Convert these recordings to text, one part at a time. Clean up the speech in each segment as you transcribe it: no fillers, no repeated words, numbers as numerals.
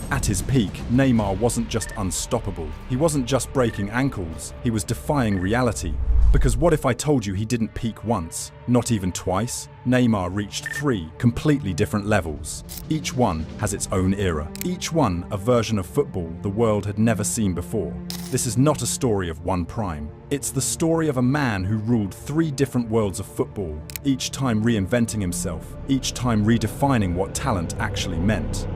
At his peak, Neymar wasn't just unstoppable. He wasn't just breaking ankles, he was defying reality. Because what if I told you he didn't peak once, not even twice? Neymar reached 3 completely different levels. Each one has its own era. Each one a version of football the world had never seen before. This is not a story of one prime. It's the story of a man who ruled 3 different worlds of football, each time reinventing himself, each time redefining what talent actually meant.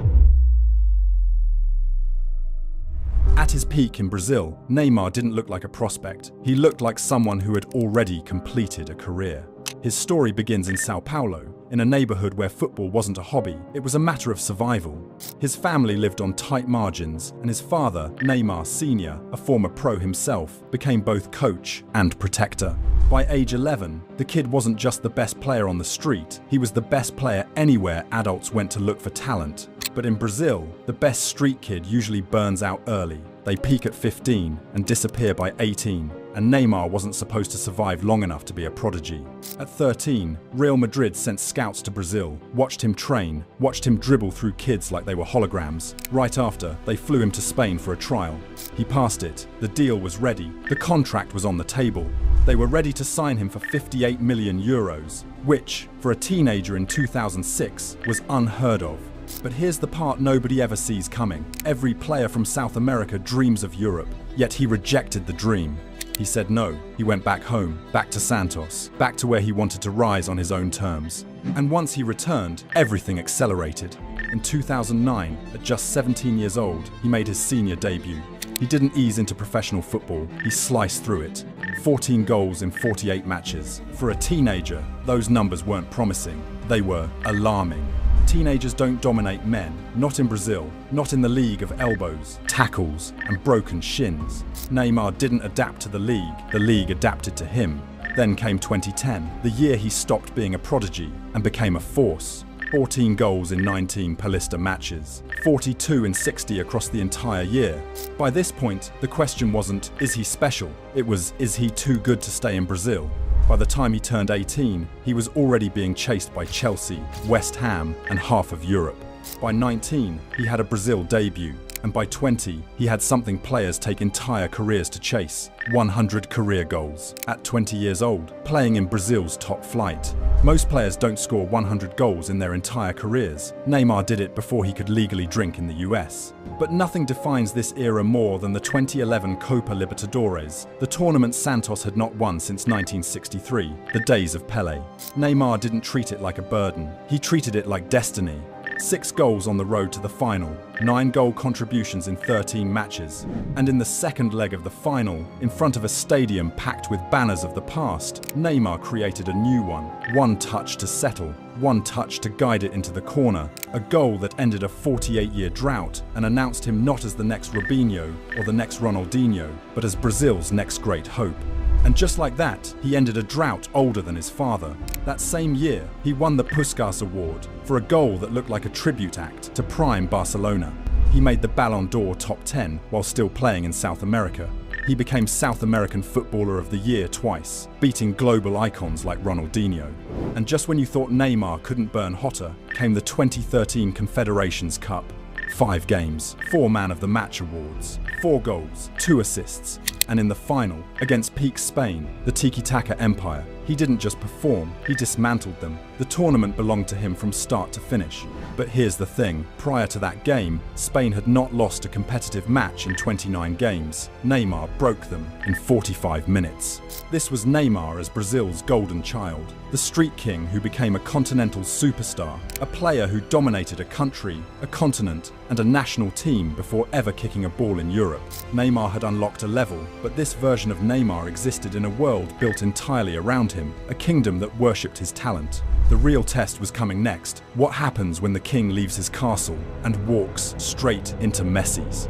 At his peak in Brazil, Neymar didn't look like a prospect. He looked like someone who had already completed a career. His story begins in Sao Paulo, in a neighborhood where football wasn't a hobby, it was a matter of survival. His family lived on tight margins, and his father, Neymar Sr., a former pro himself, became both coach and protector. By age 11, the kid wasn't just the best player on the street, he was the best player anywhere adults went to look for talent. But in Brazil, the best street kid usually burns out early. They peak at 15 and disappear by 18, and Neymar wasn't supposed to survive long enough to be a prodigy. At 13, Real Madrid sent scouts to Brazil, watched him train, watched him dribble through kids like they were holograms. Right after, they flew him to Spain for a trial. He passed it, the deal was ready, the contract was on the table. They were ready to sign him for 58 million euros, which, for a teenager in 2006, was unheard of. But here's the part nobody ever sees coming. Every player from South America dreams of Europe, yet he rejected the dream. He said no. He went back home, back to Santos, back to where he wanted to rise on his own terms. And once he returned, everything accelerated. In 2009, at just 17 years old, he made his senior debut. He didn't ease into professional football, he sliced through it. 14 goals in 48 matches. For a teenager, those numbers weren't promising, they were alarming. Teenagers don't dominate men, not in Brazil, not in the league of elbows, tackles, and broken shins. Neymar didn't adapt to the league adapted to him. Then came 2010, the year he stopped being a prodigy and became a force. 14 goals in 19 Paulista matches, 42 in 60 across the entire year. By this point, the question wasn't, is he special? It was, is he too good to stay in Brazil? By the time he turned 18, he was already being chased by Chelsea, West Ham, and half of Europe. By 19, he had a Brazil debut, and by 20, he had something players take entire careers to chase: 100 career goals. At 20 years old, playing in Brazil's top flight. Most players don't score 100 goals in their entire careers. Neymar did it before he could legally drink in the US. But nothing defines this era more than the 2011 Copa Libertadores, the tournament Santos had not won since 1963, the days of Pelé. Neymar didn't treat it like a burden, he treated it like destiny. 6 goals on the road to the final, 9 goal contributions in 13 matches. And in the second leg of the final, in front of a stadium packed with banners of the past, Neymar created a new one. One touch to settle, one touch to guide it into the corner. A goal that ended a 48-year drought and announced him not as the next Robinho or the next Ronaldinho, but as Brazil's next great hope. And just like that, he ended a drought older than his father. That same year, he won the Puskás Award for a goal that looked like a tribute act to prime Barcelona. He made the Ballon d'Or top 10 while still playing in South America. He became South American Footballer of the Year twice, beating global icons like Ronaldinho. And just when you thought Neymar couldn't burn hotter, came the 2013 Confederations Cup. 5 games, 4 Man of the Match awards, 4 goals, 2 assists. And in the final, against peak Spain, the tiki-taka empire, he didn't just perform, he dismantled them. The tournament belonged to him from start to finish. But here's the thing, prior to that game, Spain had not lost a competitive match in 29 games. Neymar broke them in 45 minutes. This was Neymar as Brazil's golden child, the street king who became a continental superstar, a player who dominated a country, a continent, and a national team before ever kicking a ball in Europe. Neymar had unlocked a level, but this version of Neymar existed in a world built entirely around him, a kingdom that worshipped his talent. The real test was coming next. What happens when the king leaves his castle and walks straight into Messi's?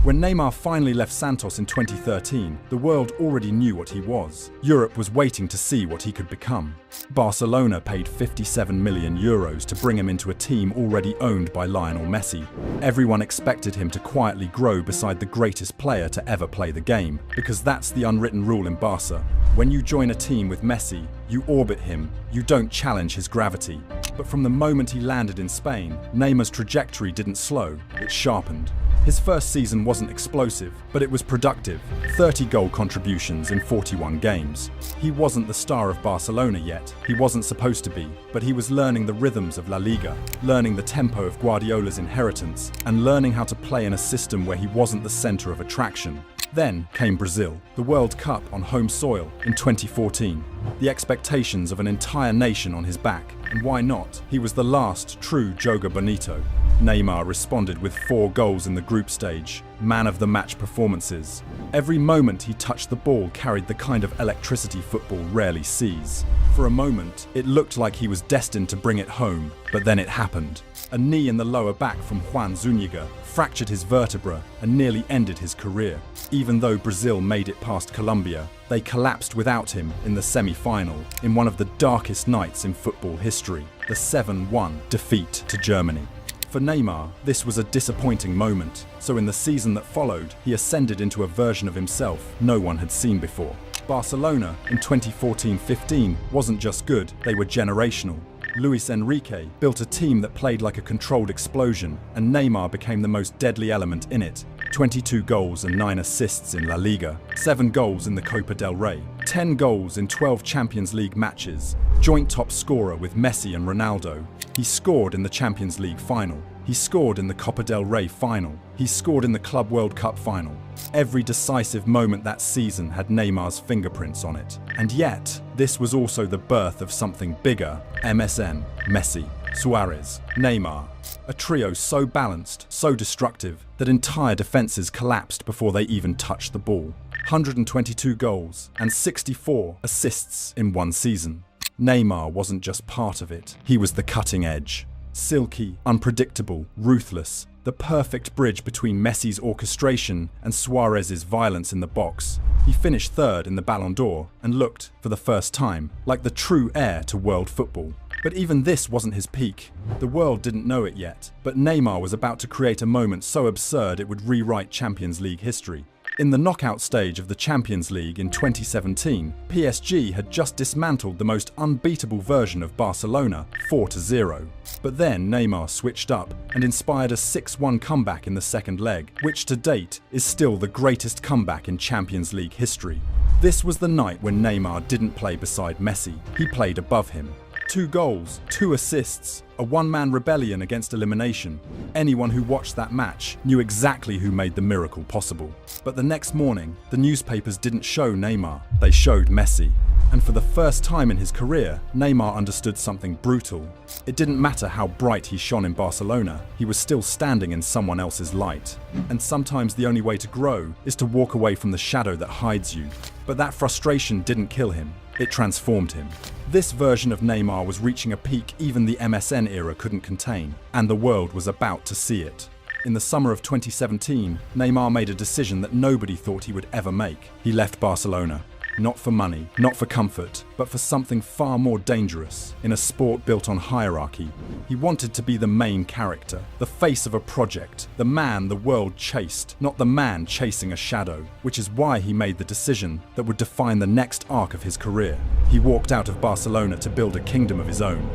When Neymar finally left Santos in 2013, the world already knew what he was. Europe was waiting to see what he could become. Barcelona paid €57 million to bring him into a team already owned by Lionel Messi. Everyone expected him to quietly grow beside the greatest player to ever play the game, because that's the unwritten rule in Barca. When you join a team with Messi, you orbit him, you don't challenge his gravity. But from the moment he landed in Spain, Neymar's trajectory didn't slow, it sharpened. His first season wasn't explosive, but it was productive. 30 goal contributions in 41 games. He wasn't the star of Barcelona yet. He wasn't supposed to be, but he was learning the rhythms of La Liga, learning the tempo of Guardiola's inheritance, and learning how to play in a system where he wasn't the center of attraction. Then came Brazil, the World Cup on home soil in 2014. The expectations of an entire nation on his back, and why not? He was the last true Joga Bonito. Neymar responded with 4 goals in the group stage, man of the match performances. Every moment he touched the ball carried the kind of electricity football rarely sees. For a moment, it looked like he was destined to bring it home, but then it happened. A knee in the lower back from Juan Zúñiga fractured his vertebra and nearly ended his career. Even though Brazil made it past Colombia, they collapsed without him in the semi-final, in one of the darkest nights in football history, the 7-1 defeat to Germany. For Neymar, this was a disappointing moment, so in the season that followed, he ascended into a version of himself no one had seen before. Barcelona in 2014-15 wasn't just good, they were generational. Luis Enrique built a team that played like a controlled explosion, and Neymar became the most deadly element in it. 22 goals and 9 assists in La Liga, 7 goals in the Copa del Rey, 10 goals in 12 Champions League matches, joint top scorer with Messi and Ronaldo. He scored in the Champions League final. He scored in the Copa del Rey final. He scored in the Club World Cup final. Every decisive moment that season had Neymar's fingerprints on it. And yet, this was also the birth of something bigger. MSN, Messi, Suarez, Neymar. A trio so balanced, so destructive, that entire defenses collapsed before they even touched the ball. 122 goals and 64 assists in one season. Neymar wasn't just part of it, he was the cutting edge. Silky, unpredictable, ruthless, the perfect bridge between Messi's orchestration and Suarez's violence in the box. He finished third in the Ballon d'Or and looked, for the first time, like the true heir to world football. But even this wasn't his peak. The world didn't know it yet, but Neymar was about to create a moment so absurd it would rewrite Champions League history. In the knockout stage of the Champions League in 2017, PSG had just dismantled the most unbeatable version of Barcelona, 4-0. But then Neymar switched up and inspired a 6-1 comeback in the second leg, which to date is still the greatest comeback in Champions League history. This was the night when Neymar didn't play beside Messi, he played above him. 2 goals, 2 assists, a one-man rebellion against elimination. Anyone who watched that match knew exactly who made the miracle possible. But the next morning, the newspapers didn't show Neymar, they showed Messi. And for the first time in his career, Neymar understood something brutal. It didn't matter how bright he shone in Barcelona, he was still standing in someone else's light. And sometimes the only way to grow is to walk away from the shadow that hides you. But that frustration didn't kill him, it transformed him. This version of Neymar was reaching a peak even the MSN era couldn't contain, and the world was about to see it. In the summer of 2017, Neymar made a decision that nobody thought he would ever make. He left Barcelona. Not for money, not for comfort, but for something far more dangerous. In a sport built on hierarchy, he wanted to be the main character, the face of a project, the man the world chased, not the man chasing a shadow, which is why he made the decision that would define the next arc of his career. He walked out of Barcelona to build a kingdom of his own.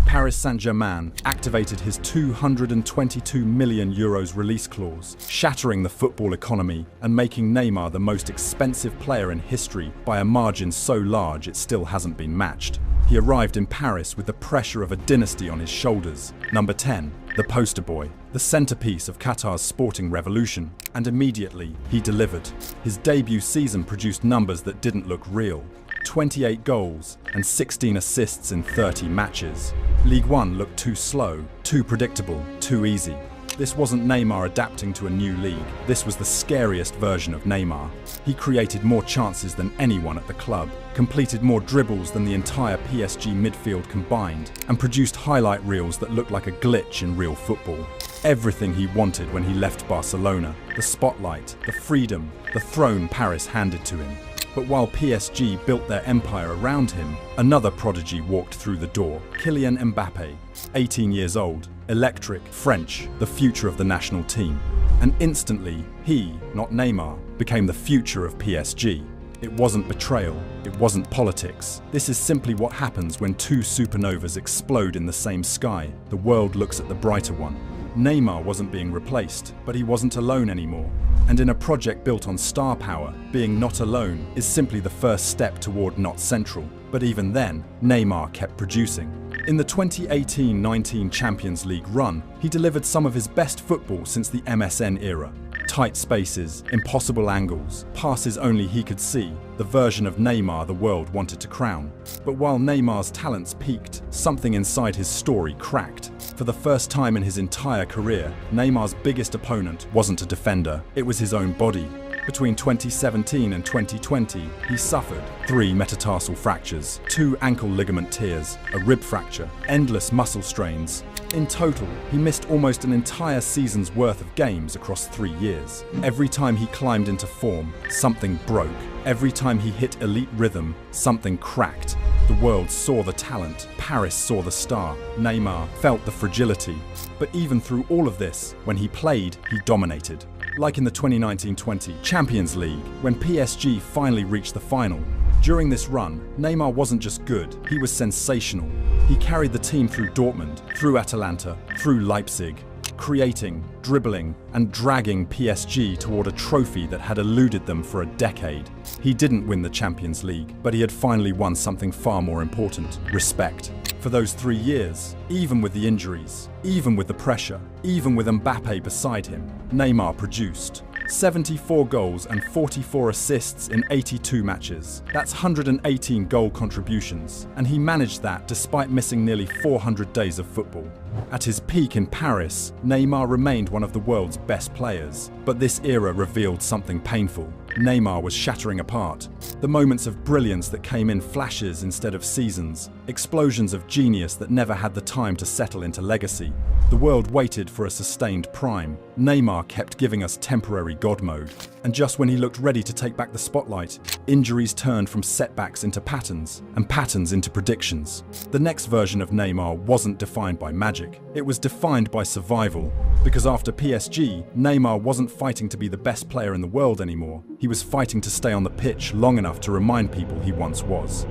Paris Saint-Germain activated his €222 million release clause, shattering the football economy and making Neymar the most expensive player in history by a margin so large it still hasn't been matched. He arrived in Paris with the pressure of a dynasty on his shoulders. Number 10, the poster boy, the centerpiece of Qatar's sporting revolution. And immediately, he delivered. His debut season produced numbers that didn't look real. 28 goals and 16 assists in 30 matches. Ligue 1 looked too slow, too predictable, too easy. This wasn't Neymar adapting to a new league. This was the scariest version of Neymar. He created more chances than anyone at the club, completed more dribbles than the entire PSG midfield combined, and produced highlight reels that looked like a glitch in real football. Everything he wanted when he left Barcelona: the spotlight, the freedom, the throne Paris handed to him. But while PSG built their empire around him, another prodigy walked through the door: Kylian Mbappé. 18 years old, electric, French, the future of the national team. And instantly, he, not Neymar, became the future of PSG. It wasn't betrayal, it wasn't politics. This is simply what happens when two supernovas explode in the same sky. The world looks at the brighter one. Neymar wasn't being replaced, but he wasn't alone anymore. And in a project built on star power, being not alone is simply the first step toward not central. But even then, Neymar kept producing. In the 2018-19 Champions League run, he delivered some of his best football since the MSN era. Tight spaces, impossible angles, passes only he could see, the version of Neymar the world wanted to crown. But while Neymar's talents peaked, something inside his story cracked. For the first time in his entire career, Neymar's biggest opponent wasn't a defender, it was his own body. Between 2017 and 2020, he suffered 3 metatarsal fractures, 2 ankle ligament tears, a rib fracture, endless muscle strains. In total, he missed almost an entire season's worth of games across 3 years. Every time he climbed into form, something broke. Every time he hit elite rhythm, something cracked. The world saw the talent, Paris saw the star, Neymar felt the fragility. But even through all of this, when he played, he dominated. Like in the 2019-20 Champions League, when PSG finally reached the final. During this run, Neymar wasn't just good, he was sensational. He carried the team through Dortmund, through Atalanta, through Leipzig, creating, dribbling, and dragging PSG toward a trophy that had eluded them for a decade. He didn't win the Champions League, but he had finally won something far more important: respect. For those 3 years, even with the injuries, even with the pressure, even with Mbappé beside him, Neymar produced. 74 goals and 44 assists in 82 matches. That's 118 goal contributions, and he managed that despite missing nearly 400 days of football. At his peak in Paris, Neymar remained one of the world's best players, but this era revealed something painful. Neymar was shattering apart. The moments of brilliance that came in flashes instead of seasons, explosions of genius that never had the time to settle into legacy. The world waited for a sustained prime. Neymar kept giving us temporary God mode. And just when he looked ready to take back the spotlight, injuries turned from setbacks into patterns, and patterns into predictions. The next version of Neymar wasn't defined by magic. It was defined by survival. Because after PSG, Neymar wasn't fighting to be the best player in the world anymore. He was fighting to stay on the pitch long enough to remind people he once was.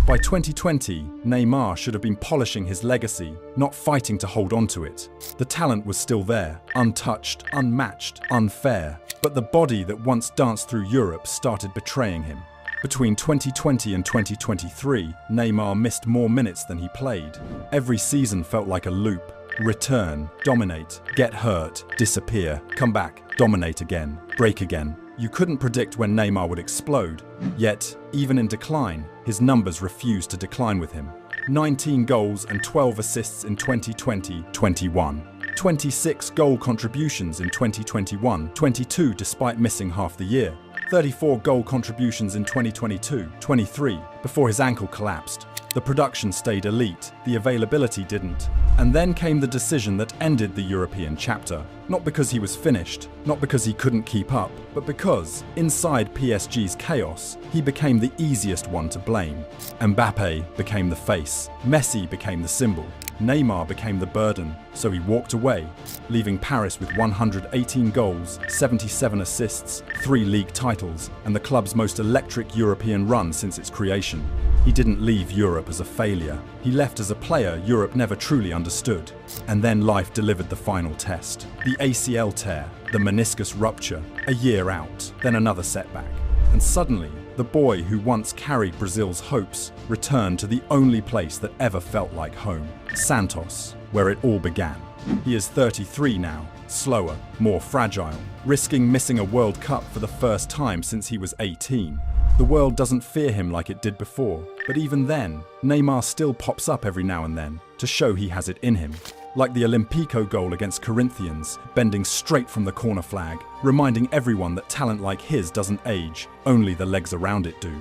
By 2020, Neymar should have been polishing his legacy, not fighting to hold on to it. The talent was still there, untouched, unmatched, unfair. But the body that once danced through Europe started betraying him. Between 2020 and 2023, Neymar missed more minutes than he played. Every season felt like a loop. Return, dominate, get hurt, disappear, come back, dominate again, break again. You couldn't predict when Neymar would explode. Yet, even in decline, his numbers refused to decline with him. 19 goals and 12 assists in 2020-21. 26 goal contributions in 2021-22 despite missing half the year. 34 goal contributions in 2022-23 before his ankle collapsed. The production stayed elite, the availability didn't. And then came the decision that ended the European chapter. Not because he was finished, not because he couldn't keep up, but because, inside PSG's chaos, he became the easiest one to blame. Mbappé became the face, Messi became the symbol, Neymar became the burden, so he walked away, leaving Paris with 118 goals, 77 assists, 3 league titles, and the club's most electric European run since its creation. He didn't leave Europe as a failure. He left as a player Europe never truly understood. And then life delivered the final test. The ACL tear, the meniscus rupture, a year out, then another setback. And suddenly, the boy who once carried Brazil's hopes returned to the only place that ever felt like home, Santos, where it all began. He is 33 now, slower, more fragile, risking missing a World Cup for the first time since he was 18. The world doesn't fear him like it did before, but even then, Neymar still pops up every now and then. to show he has it in him. Like the Olympico goal against Corinthians, bending straight from the corner flag, reminding everyone that talent like his doesn't age, only the legs around it do.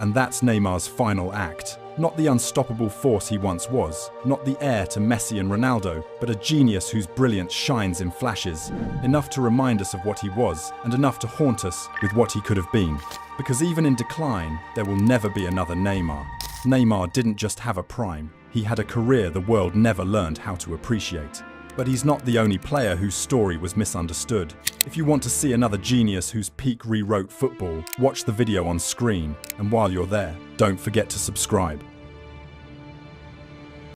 And that's Neymar's final act. Not the unstoppable force he once was, not the heir to Messi and Ronaldo, but a genius whose brilliance shines in flashes, enough to remind us of what he was, and enough to haunt us with what he could have been. Because even in decline, there will never be another Neymar. Neymar didn't just have a prime, he had a career the world never learned how to appreciate. But he's not the only player whose story was misunderstood. If you want to see another genius whose peak rewrote football, watch the video on screen, and while you're there, don't forget to subscribe.